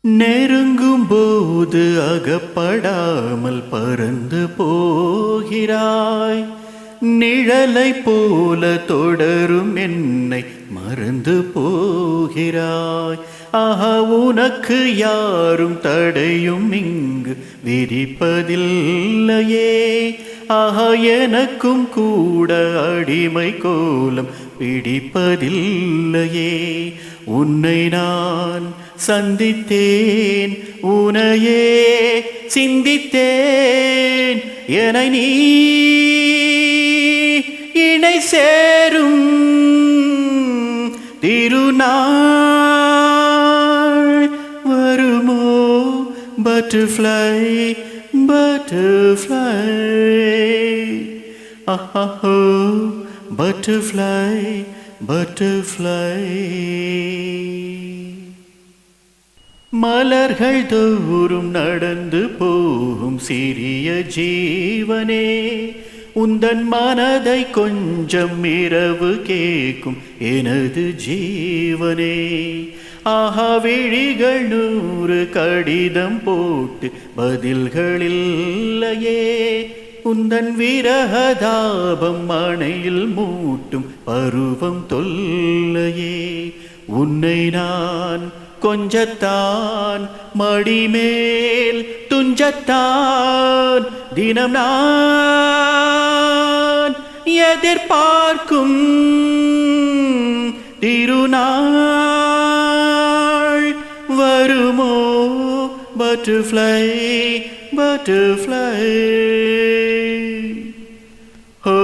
நெருங்கும் போது அகப்படாமல் பறந்து போகிறாய். நிழலை போல தொடரும் என்னை மறந்து போகிறாய். ஆஹா, உனக்கு யாரும் தடையும் இங்கு விதிப்பதில்லையே. ஆஹா, எனக்கும் கூட அடிமை கோலம் பிடிப்பதில்லையே. உன்னை நான் சந்தித்தேன், உனையே சிந்தித்தேன். என நீ இணை சேரும் திருநாள் வருமோ? பட்டர்ஃப்ளை பட்டர்ஃப்ளை, ஆஹோ பட்டர்ஃப்ளை பட்டர்ஃப்ளை. மலர்கள் தோறும் நடந்து போகும் சிறிய ஜீவனே, உந்தன் மனதை கொஞ்சம் இரவு கேட்கும் எனது ஜீவனே. ஆஹா, விழிகள் 100 கடிதம் போட்டு பதில்களில்லையே. உந்தன் விரகதாபம் மனையில் மூட்டும் பருவம் தொல்லையே. உன்னை நான் கொஞ்சத்தான் மடிமேல் துஞ்சத்தான் தினம் நான் எதிர்பார்க்கும் திருநாள் வருமோ? பட்டர்ஃப்ளை பட்டர்ஃப்ளை, ஓ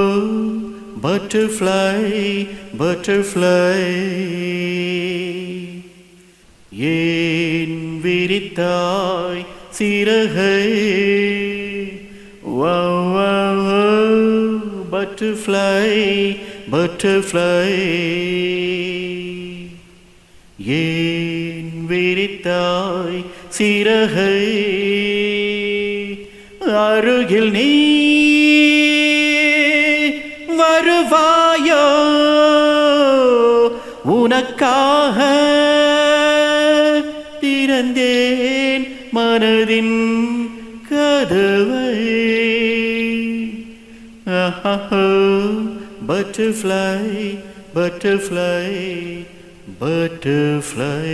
பட்டர்ஃப்ளை பட்டர்ஃப்ளை. ஏன் விரித்தாய் சிறகை? Butterfly butterfly. ஏன் விரித்தாய் சிறகை? அருகில் நீ வருவாயோ? உனக்காக திறந்தேன் மனதின் கதவை. Butterfly butterfly butterfly.